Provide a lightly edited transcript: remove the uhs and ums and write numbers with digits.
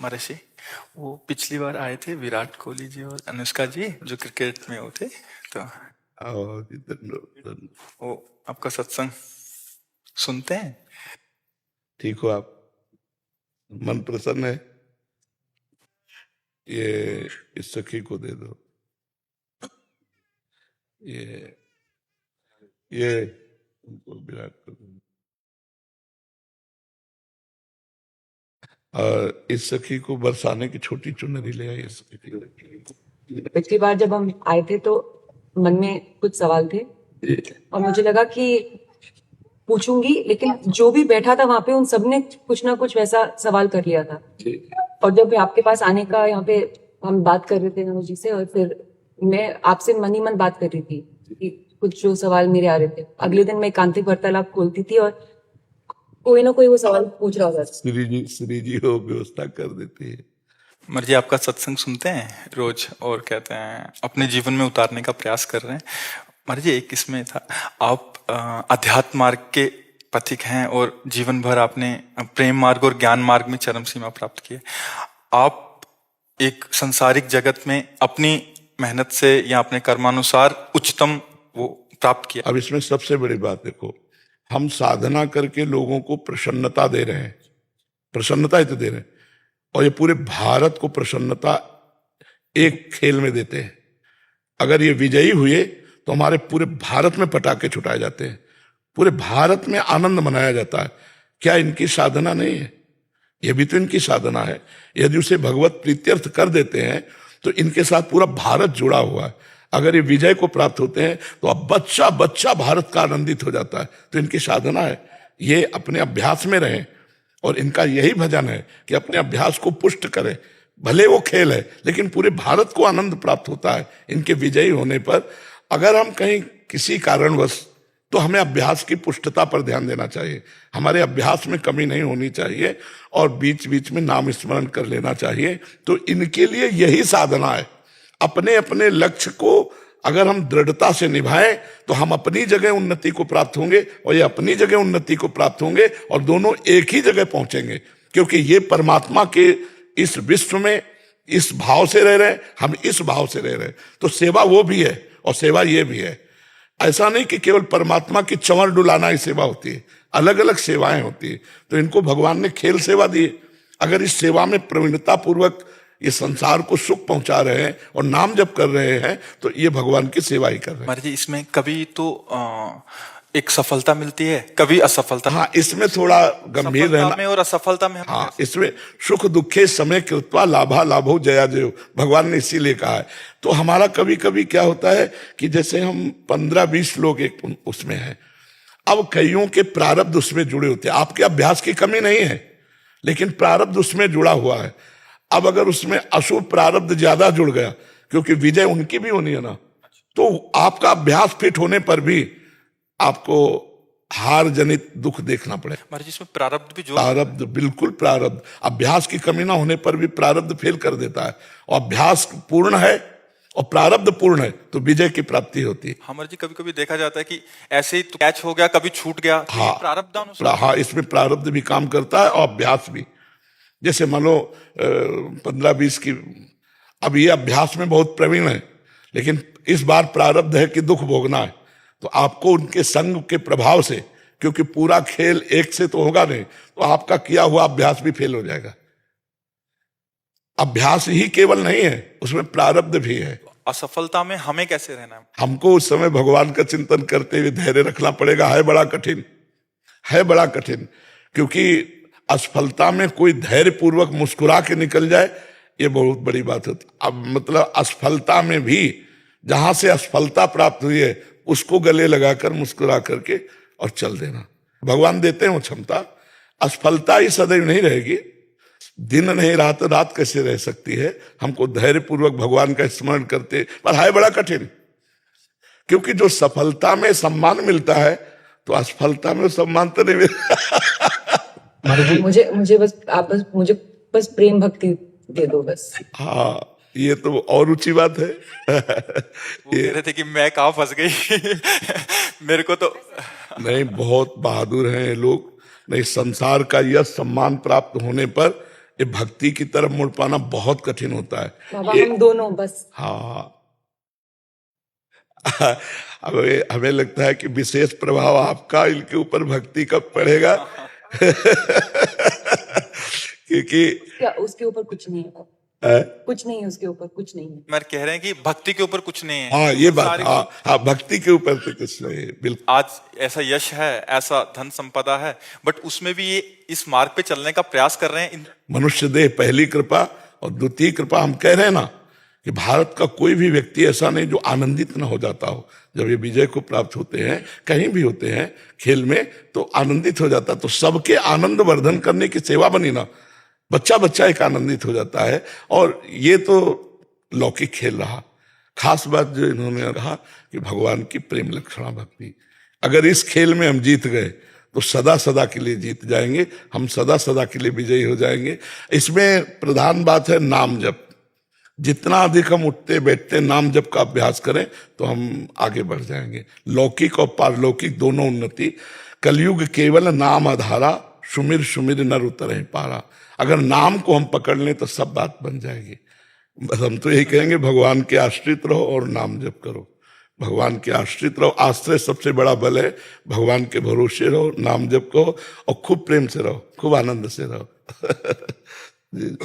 महर्षि, वो पिछली बार आए थे विराट कोहली जी और अनुष्का जी जो क्रिकेट में वो थे, तो आओ जी, धन्यवाद। वो आपका सत्संग सुनते हैं। ठीक हो आप? मन प्रसन्न है? ये इस सखी को दे दो। ये उनको विराट को दे दो। और इस सखी को बरसाने की छोटी चुनरी ले आई। इस सखी को। पिछली बार जब हम आए थे तो मन में कुछ सवाल थे और मुझे लगा कि पूछूंगी, लेकिन जो भी बैठा था वहां पे उन सबने कुछ ना कुछ वैसा सवाल कर लिया था। और जब आपके पास आने का यहाँ पे हम बात कर रहे थे नमो जी से, और फिर मैं आपसे मन ही मन बात कर रही थी कि कुछ जो सवाल मेरे आ रहे थे। अगले दिन मैं एकांतिक वार्तालाप खोलती थी और कोई ना कोई वो सवाल पूछ रहा होता। श्री जी हो व्यवस्था कर देती है। महर्षि, आपका सत्संग सुनते हैं रोज और कहते हैं अपने जीवन में उतारने का प्रयास कर रहे हैं। महर्षि, एक इसमें था, आप अध्यात्म मार्ग के पथिक हैं और जीवन भर आपने प्रेम मार्ग और ज्ञान मार्ग में चरम सीमा प्राप्त की है। आप एक संसारिक जगत में अपनी मेहनत से या अपने कर्मानुसार उच्चतम वो प्राप्त किया। अब इसमें सबसे बड़ी बात देखो, हम साधना करके लोगों को प्रसन्नता दे रहे हैं, प्रसन्नता ही तो दे रहे हैं, और ये पूरे भारत को प्रसन्नता एक खेल में देते हैं। अगर ये विजयी हुए तो हमारे पूरे भारत में पटाखे छुटाए जाते हैं, पूरे भारत में आनंद मनाया जाता है। क्या इनकी साधना नहीं है? ये भी तो इनकी साधना है। यदि उसे भगवत प्रीत्यर्थ कर देते हैं तो इनके साथ पूरा भारत जुड़ा हुआ है। अगर ये विजय को प्राप्त होते हैं तो अब बच्चा बच्चा भारत का आनंदित हो जाता है। तो इनकी साधना है, ये अपने अभ्यास में रहें, और इनका यही भजन है कि अपने अभ्यास को पुष्ट करें। भले वो खेल है, लेकिन पूरे भारत को आनंद प्राप्त होता है इनके विजयी होने पर। अगर हम कहीं किसी कारणवश, तो हमें अभ्यास की पुष्टता पर ध्यान देना चाहिए। हमारे अभ्यास में कमी नहीं होनी चाहिए और बीच बीच में नाम स्मरण कर लेना चाहिए। तो इनके लिए यही साधना है। अपने अपने लक्ष्य को अगर हम दृढ़ता से निभाएं तो हम अपनी जगह उन्नति को प्राप्त होंगे और ये अपनी जगह उन्नति को प्राप्त होंगे, और दोनों एक ही जगह पहुंचेंगे, क्योंकि ये परमात्मा के इस विश्व में इस भाव से रह रहे हैं, हम इस भाव से रह रहे हैं। तो सेवा वो भी है और सेवा ये भी है। ऐसा नहीं कि केवल परमात्मा की चंवर डुलाना ही सेवा होती है, अलग अलग सेवाएं होती है। तो इनको भगवान ने खेल सेवा दी है। अगर इस सेवा में प्रवीणता पूर्वक ये संसार को सुख पहुंचा रहे हैं और नाम जप कर रहे हैं, तो ये भगवान की सेवा ही कर रहे हैं। महर्षि, इसमें कभी तो एक सफलता मिलती है, कभी असफलता। हाँ, इसमें थोड़ा गंभीर रहना में और असफलता में हाँ, इसमें सुख दुखे समय कृत्वा लाभा लाभो जया जयो, भगवान ने इसीलिए कहा है। तो हमारा कभी कभी क्या होता है कि जैसे हम 15-20 लोग एक उसमें हैं, अब कईयों के प्रारब्ध उसमें जुड़े होते हैं। आपके अभ्यास की कमी नहीं है, लेकिन प्रारब्ध उसमें जुड़ा हुआ है। अब अगर उसमें अशुभ प्रारब्ध ज्यादा जुड़ गया, क्योंकि विजय उनकी भी होनी है ना, तो आपका अभ्यास फिट होने पर भी आपको हार जनित दुख देखना पड़ेगा। महर्षि, इसमें प्रारब्ध भी प्रारब्ध, बिल्कुल प्रारब्ध। अभ्यास की कमी ना होने पर भी प्रारब्ध फेल कर देता है, और अभ्यास पूर्ण है और प्रारब्ध पूर्ण है तो विजय की प्राप्ति होती है। हाँ महर्षि, कभी कभी देखा जाता है कि ऐसे ही कैच हो गया, कभी छूट गया। हाँ, प्रारब्ध हाँ, इसमें प्रारब्ध भी काम करता है और अभ्यास भी। जैसे मानो 15-20 की, अब ये अभ्यास में बहुत प्रवीण है, लेकिन इस बार प्रारब्ध है कि दुख भोगना है, तो आपको उनके संग के प्रभाव से, क्योंकि पूरा खेल एक से तो होगा नहीं, तो आपका किया हुआ अभ्यास भी फेल हो जाएगा। अभ्यास ही केवल नहीं है, उसमें प्रारब्ध भी है। असफलता में हमें कैसे रहना है? हमको उस समय भगवान का चिंतन करते हुए धैर्य रखना पड़ेगा। है बड़ा कठिन, है बड़ा कठिन, क्योंकि असफलता में कोई धैर्य पूर्वक मुस्कुरा के निकल जाए, ये बहुत बड़ी बात होती। अब मतलब असफलता में भी, जहां से असफलता प्राप्त हुई है उसको गले लगाकर मुस्कुरा करके और चल देना। भगवान देते हैं वो क्षमता। असफलता ही सदैव नहीं रहेगी, दिन नहीं रात, रात कैसे रह सकती है। हमको धैर्य पूर्वक भगवान का स्मरण करते, पर है बड़ा कठिन, क्योंकि जो सफलता में सम्मान मिलता है तो असफलता में सम्मान तो नहीं मिलता। मुझे बस आप मुझे प्रेम भक्ति दे दो बस। हाँ, ये तो और ऊंची बात है। वो कह रहे थे कि मैं कहाँ फंस गई मेरे को तो नहीं, बहुत बहादुर हैं ये लोग। नहीं, संसार का यह सम्मान प्राप्त होने पर ये भक्ति की तरफ मुड़ पाना बहुत कठिन होता है। बाबा ये हम दोनों बस। हाँ हमें लगता है कि विशेष प्रभाव आपका इनके ऊपर भक्ति कब पड़ेगा क्योंकि क्या उसके ऊपर कुछ नहीं है, है? कुछ नहीं है उसके ऊपर, कुछ नहीं है। मैं कह रहे हैं कि भक्ति के ऊपर कुछ नहीं है। हाँ ये बात, सारी- हाँ भक्ति के ऊपर तो कुछ नहीं है, बिल्कुल। आज ऐसा यश है, ऐसा धन संपदा है, बट उसमें भी ये इस मार्ग पे चलने का प्रयास कर रहे हैं। मनुष्य देह पहली कृपा और द्वितीय कृपा। हम कह रहे हैं ना कि भारत का कोई भी व्यक्ति ऐसा नहीं जो आनंदित न हो जाता हो जब ये विजय को प्राप्त होते हैं, कहीं भी होते हैं खेल में, तो आनंदित हो जाता। तो सबके आनंद वर्धन करने की सेवा बनी ना, बच्चा बच्चा एक आनंदित हो जाता है। और ये तो लौकिक खेल रहा। खास बात जो इन्होंने कहा कि भगवान की प्रेम लक्षणा भक्ति, अगर इस खेल में हम जीत गए तो सदा सदा के लिए जीत जाएंगे, हम सदा सदा के लिए विजयी हो जाएंगे। इसमें प्रधान बात है नाम जप। जितना अधिक हम उठते बैठते नाम जप का अभ्यास करें तो हम आगे बढ़ जाएंगे। लौकिक और पारलौकिक दोनों उन्नति। कलयुग केवल नाम आधारा, सुमिर सुमिर नर उतरहि पारा। अगर नाम को हम पकड़ लें तो सब बात बन जाएगी। बस हम तो यही कहेंगे, भगवान के आश्रित रहो और नाम जप करो। भगवान के आश्रित रहो, आश्रय सबसे बड़ा बल है। भगवान के भरोसे रहो, नाम जप करो और खूब प्रेम से रहो, खूब आनंद से रहो जी।